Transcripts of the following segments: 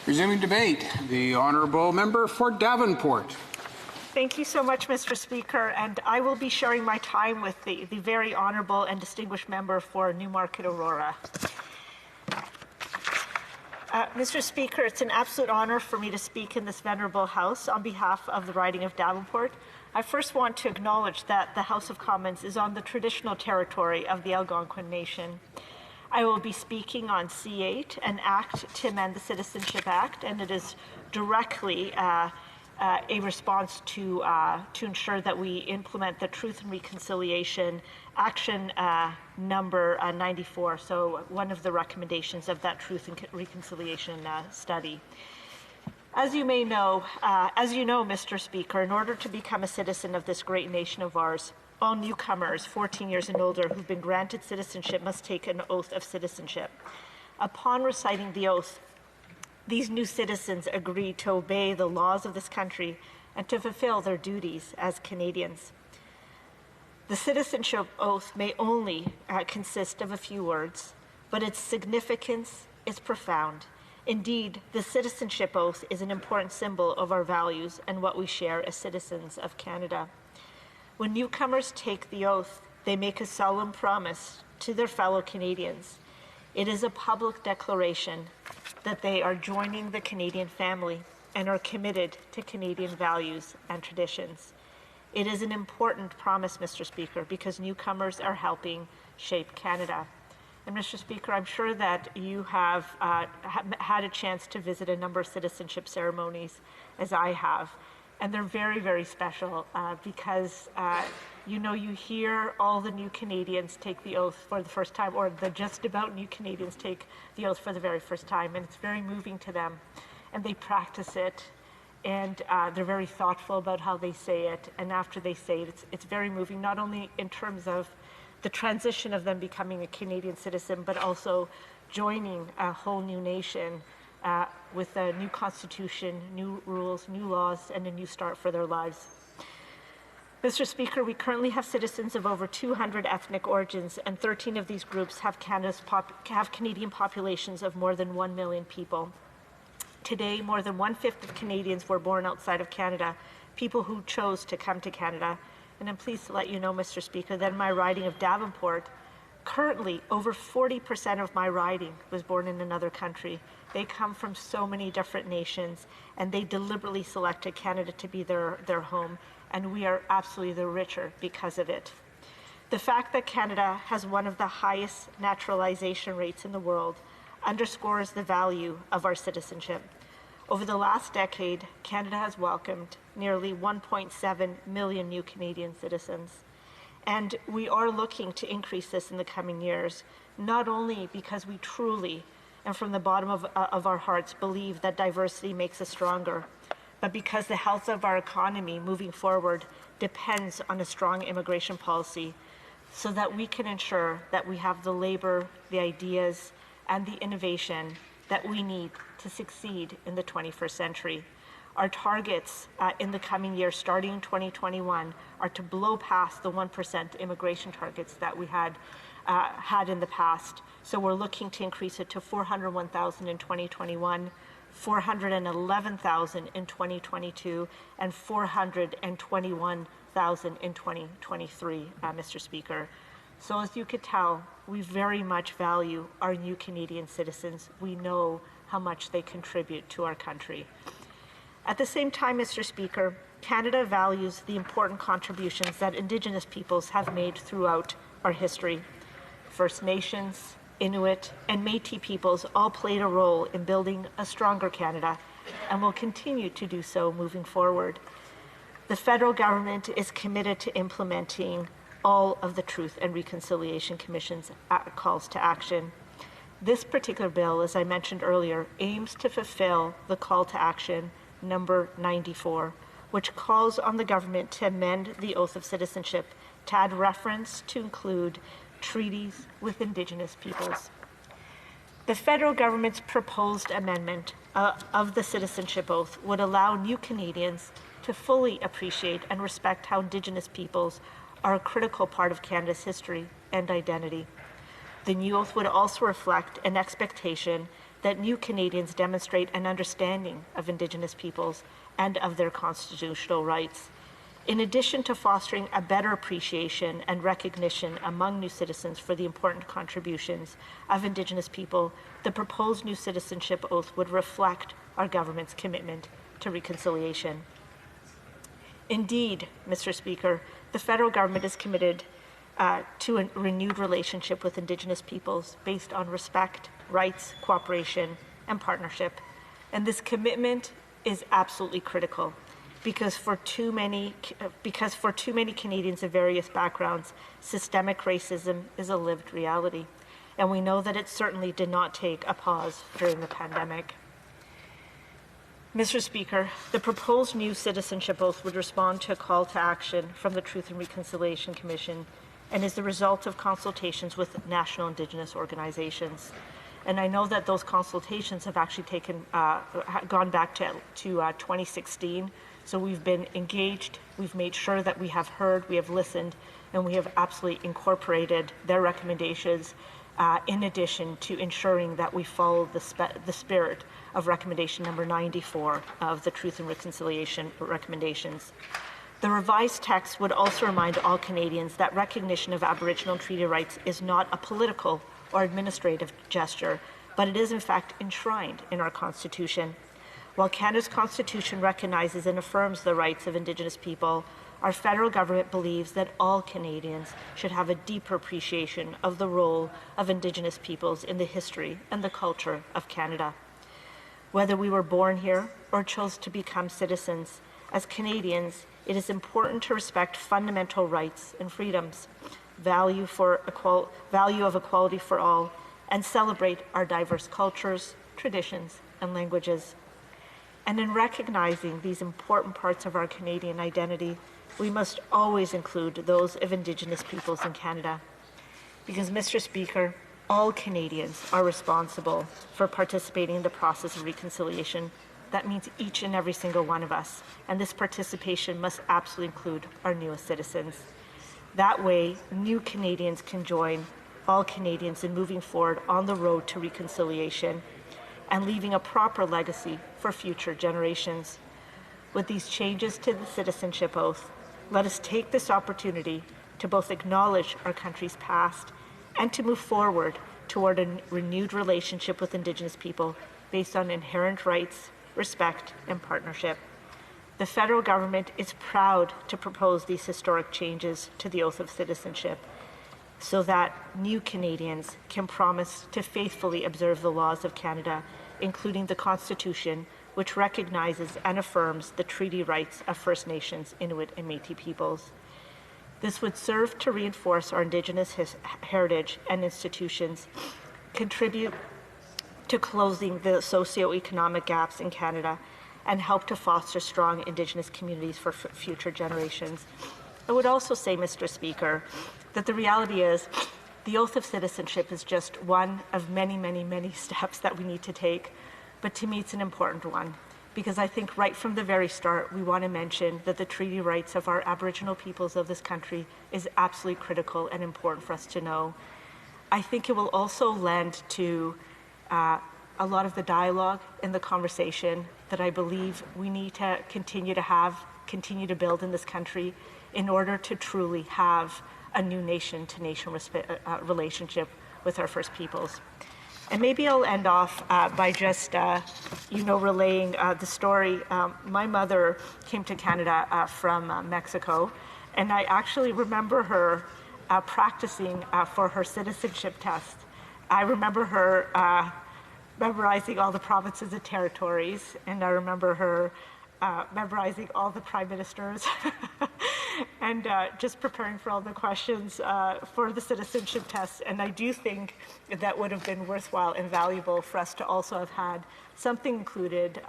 Resuming debate, the honourable member for Davenport. Thank you so much, Mr. Speaker, and I will be sharing my time with the very honourable and distinguished member for Newmarket Aurora. Mr. Speaker, it's an absolute honour for me to speak in this venerable House on behalf of the riding of Davenport. I first want to acknowledge that the House of Commons is on the traditional territory of the Algonquin Nation. I will be speaking on C8, an act to amend the Citizenship Act, and it is directly a response to ensure that we implement the Truth and Reconciliation Action number 94, so one of the recommendations of that Truth and Reconciliation study. As you know, Mr. Speaker, in order to become a citizen of this great nation of ours, all newcomers 14 years and older who've been granted citizenship must take an oath of citizenship. Upon reciting the oath, these new citizens agree to obey the laws of this country and to fulfill their duties as Canadians. The citizenship oath may only consist of a few words, but its significance is profound. Indeed, the citizenship oath is an important symbol of our values and what we share as citizens of Canada. When newcomers take the oath, they make a solemn promise to their fellow Canadians. It is a public declaration that they are joining the Canadian family and are committed to Canadian values and traditions. It is an important promise, Mr. Speaker, because newcomers are helping shape Canada. And Mr. Speaker, I'm sure that you have had a chance to visit a number of citizenship ceremonies, as I have. And they're very, very special because, you hear all the new Canadians take the oath for the first time, or the just about new Canadians take the oath for the very first time, and it's very moving to them. And they practice it, and they're very thoughtful about how they say it. And after they say it, it's very moving, not only in terms of the transition of them becoming a Canadian citizen, but also joining a whole new nation with a new constitution, new rules, new laws, and a new start for their lives. Mr. Speaker, we currently have citizens of over 200 ethnic origins, and 13 of these groups have Canadian populations of more than 1 million people. Today, more than 1/5 of Canadians were born outside of Canada, people who chose to come to Canada. And I'm pleased to let you know, Mr. Speaker, that in my riding of Davenport, currently over 40% of my riding was born in another country. They come from so many different nations, and they deliberately selected Canada to be their home, and we are absolutely the richer because of it. The fact that Canada has one of the highest naturalization rates in the world underscores the value of our citizenship. Over the last decade, Canada has welcomed nearly 1.7 million new Canadian citizens. And we are looking to increase this in the coming years, not only because we truly, and from the bottom of our hearts, believe that diversity makes us stronger, but because the health of our economy moving forward depends on a strong immigration policy, so that we can ensure that we have the labor, the ideas, and the innovation that we need to succeed in the 21st century. Our targets in the coming year, starting in 2021, are to blow past the 1% immigration targets that we had in the past. So we're looking to increase it to 401,000 in 2021, 411,000 in 2022, and 421,000 in 2023, Mr. Speaker. So as you could tell, we very much value our new Canadian citizens. We know how much they contribute to our country. At the same time, Mr. Speaker, Canada values the important contributions that Indigenous peoples have made throughout our history. First Nations, Inuit, and Métis peoples all played a role in building a stronger Canada and will continue to do so moving forward. The federal government is committed to implementing all of the Truth and Reconciliation Commission's calls to action. This particular bill, as I mentioned earlier, aims to fulfill the call to action number 94, which calls on the government to amend the Oath of Citizenship to add reference to include treaties with Indigenous peoples. The federal government's proposed amendment of the Citizenship Oath would allow new Canadians to fully appreciate and respect how Indigenous peoples are a critical part of Canada's history and identity. The new oath would also reflect an expectation that new Canadians demonstrate an understanding of Indigenous peoples and of their constitutional rights. In addition to fostering a better appreciation and recognition among new citizens for the important contributions of Indigenous people, the proposed new citizenship oath would reflect our government's commitment to reconciliation. Indeed, Mr. Speaker, the federal government is committed to a renewed relationship with Indigenous peoples based on respect, rights, cooperation, and partnership. And this commitment is absolutely critical because for too many Canadians of various backgrounds, systemic racism is a lived reality. And we know that it certainly did not take a pause during the pandemic. Mr. Speaker, the proposed new citizenship oath would respond to a call to action from the Truth and Reconciliation Commission and is the result of consultations with national Indigenous organizations. And I know that those consultations have actually gone back to 2016. So we've been engaged, we've made sure that we have heard, we have listened, and we have absolutely incorporated their recommendations in addition to ensuring that we follow the spirit of recommendation number 94 of the Truth and Reconciliation recommendations. The revised text would also remind all Canadians that recognition of Aboriginal treaty rights is not a political or administrative gesture, but it is in fact enshrined in our Constitution. While Canada's Constitution recognizes and affirms the rights of Indigenous people, our federal government believes that all Canadians should have a deeper appreciation of the role of Indigenous peoples in the history and the culture of Canada. Whether we were born here or chose to become citizens, as Canadians, it is important to respect fundamental rights and freedoms, value of equality for all, and celebrate our diverse cultures, traditions, and languages. And in recognizing these important parts of our Canadian identity, we must always include those of Indigenous peoples in Canada. Because, Mr. Speaker, all Canadians are responsible for participating in the process of reconciliation. That means each and every single one of us. And this participation must absolutely include our newest citizens. That way, new Canadians can join all Canadians in moving forward on the road to reconciliation and leaving a proper legacy for future generations. With these changes to the citizenship oath, let us take this opportunity to both acknowledge our country's past and to move forward toward a renewed relationship with Indigenous people based on inherent rights, respect, and partnership. The federal government is proud to propose these historic changes to the Oath of Citizenship so that new Canadians can promise to faithfully observe the laws of Canada, including the Constitution, which recognizes and affirms the treaty rights of First Nations, Inuit, and Métis peoples. This would serve to reinforce our Indigenous heritage and institutions, contribute to closing the socioeconomic gaps in Canada, and help to foster strong Indigenous communities for future generations. I would also say, Mr. Speaker, that the reality is the Oath of Citizenship is just one of many, many, many steps that we need to take, but to me it's an important one, because I think right from the very start we want to mention that the treaty rights of our Aboriginal peoples of this country is absolutely critical and important for us to know. I think it will also lend to a lot of the dialogue and the conversation that I believe we need to continue to build in this country in order to truly have a new nation-to-nation relationship with our First Peoples. And maybe I'll end off by just, relaying the story. My mother came to Canada from Mexico, and I actually remember her practicing for her citizenship test. I remember her memorizing all the provinces and territories, and I remember her memorizing all the prime ministers and just preparing for all the questions for the citizenship test. And I do think that would have been worthwhile and valuable for us to also have had something included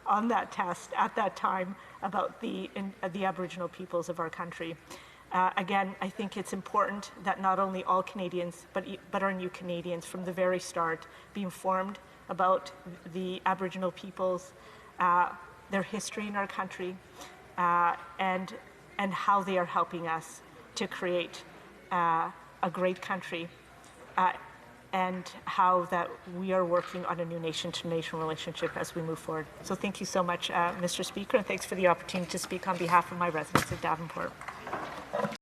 on that test at that time about the Aboriginal peoples of our country. Again, I think it's important that not only all Canadians, but our new Canadians from the very start be informed about the Aboriginal peoples, their history in our country, and how they are helping us to create a great country. and how that we are working on a new nation-to-nation relationship as we move forward. So thank you so much, Mr. Speaker, and thanks for the opportunity to speak on behalf of my residents of Davenport.